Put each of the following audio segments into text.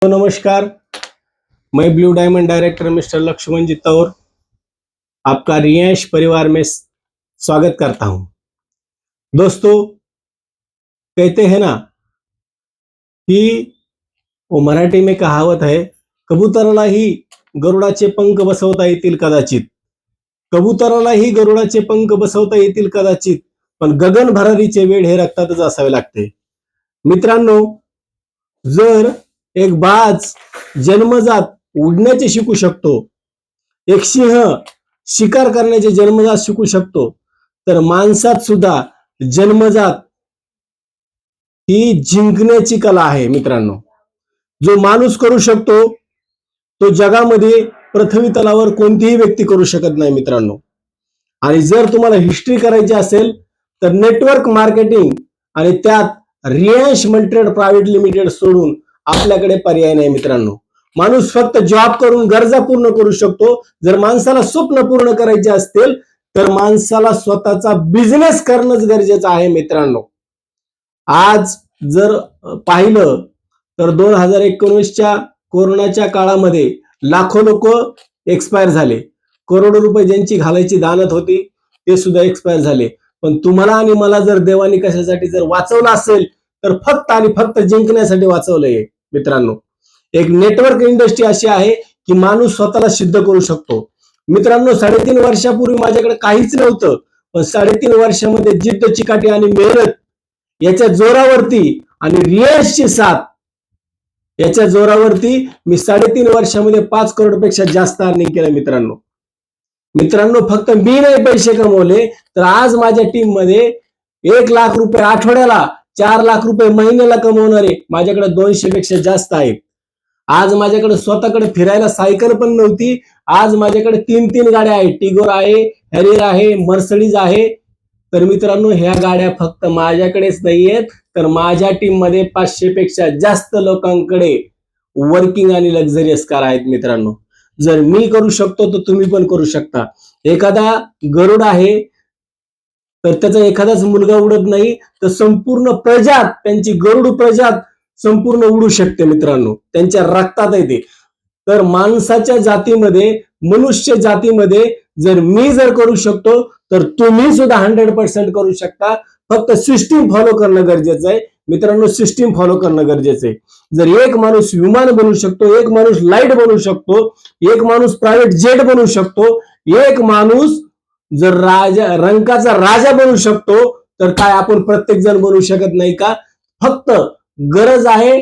नमस्कार। मैं Blue Diamond director mister Laxman ji तौर आपका रियांश परिवार में स्वागत करता हूं। दोस्तों, कहते हैं ना कि वो मराठी में कहावत है, कबुतरालाही गरुडाचे पंख बसवता येतील कदाचित, कबुतरालाही गरुडाचे पंख बसवता येतील कदाचित, पण गगन भरारीचे वेड हे रक्तातच असावे लागते। मित्रांनो, जर एक बाज जन्मजात उडण्याचे शिकू शकतो, एक सिंह शिकार करण्याचे जन्मजात शिकू शकतो, तर माणसात सुद्धा जन्मजात ही जिंकण्याची कला आहे। मित्रांनो, जो माणूस करू शकतो तो जगामध्ये पृथ्वी तलावर कोणतीही व्यक्ती करू शकत नाही मित्रांनो। आणि जर तुम्हाला हिस्ट्री करायची असेल तर नेटवर्क मार्केटिंग आणि त्यात रियांश मल्ट्रेड प्रायव्हेट लिमिटेड सोडून आपल्याकडे पर्याय नाही मित्रांनो। माणूस फक्त जॉब करून गरजा पूर्ण करू शकतो। जर माणसाला स्वप्न पूर्ण करायचे असतील तर माणसाला स्वतःचा बिझनेस करणंच गरजेचं आहे मित्रांनो। आज जर पाहिलं तर 2019च्या कोरोनाच्या काळामध्ये लाखो लोक एक्सपायर झाले, करोडो रुपये ज्यांची घालायची दानत होती ते सुद्धा एक्सपायर झाले। पण तुम्हाला आणि मला जर देवाने कशासाठी जर वाचवलं असेल तर फक्त आणि फक्त जिंकण्यासाठी वाचवलंय मित्रांनो। एक नेटवर्क इंडस्ट्री अशी आहे की माणूस स्वतःला सिद्ध करू शकतो। मित्रांनो, 3.5 वर्षापूर्वी माझ्याकडे काहीच नव्हतं, पण 3.5 वर्षामध्ये जिद्द, चिकाटी आणि मेहनत याच्या जोरावरती आणि रियांशची साथ याच्या जोरावरती मी 3.5 वर्षामध्ये 5 करोड पेक्षा जास्त अर्निंग केलं मित्रांनो। मित्रांनो, फक्त मी नाही पैसे कमवले, तर आज माझ्या टीम मध्ये 1 लाख रुपये आठवड्याला, 4 लाख रुपये महिन्याला कमवणारे माझ्याकडे 200 पेक्षा जास्त आहेत। आज माझ्याकडे स्वतःकडे फिरायला सायकल पण नव्हती, आज माझ्याकडे 3 गाड्या आहेत, टिगोर आहे, हॅरियर आहे, मर्सिडीज आहे। तर मित्रांनो, ह्या गाड्या फक्त माझ्याकडेच नाहीयेत, तर माझ्या टीम मध्ये 500 पेक्षा जास्त लोकांकडे वर्किंग आणि लक्झरियस कार आहेत मित्रांनो। जर मी करू शकतो तर तुम्ही पण करू शकता। एखादा गरुड आहे तर त्याचा एखादाच मुलगा उडत नाही, तर संपूर्ण प्रजात, त्यांची गरुड प्रजात संपूर्ण उडू शकते मित्रांनो, त्यांच्या रक्तात आहे ते। तर माणसाच्या जातीमध्ये, मनुष्य जातीमध्ये जर मी जर करू शकतो तर तुम्ही सुद्धा 100% करू शकता। फक्त सिस्टीम फॉलो करणं गरजेचं आहे मित्रांनो, सिस्टीम फॉलो करणं गरजेचं आहे। जर एक माणूस विमान बनवू शकतो, एक माणूस लाईट बनवू शकतो, एक माणूस प्रायव्हेट जेट बनवू शकतो, एक माणूस जर रंकाचा राजा बनू शकतो, तर काय आपण प्रत्येक जण बनू शकत नाही का? फक्त गरज आहे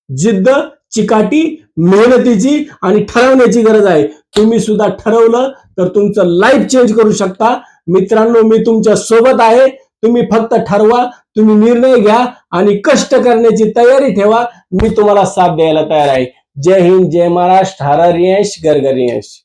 जिद्द, चिकाटी, मेहनतीची आणि ठरवण्याची गरज आहे। तुम्ही सुद्धा ठरवलं तर तुमचं लाईफ चेंज करू शकता मित्रांनो। मी तुमच्या सोबत आहे, तुम्ही फक्त ठरवा, तुम्ही निर्णय घ्या आणि कष्ट करण्याची तयारी ठेवा। मी तुम्हाला साथ द्यायला तयार आहे। जय हिंद, जय महाराष्ट्र, हर हर रियांश, घर घर रियांश।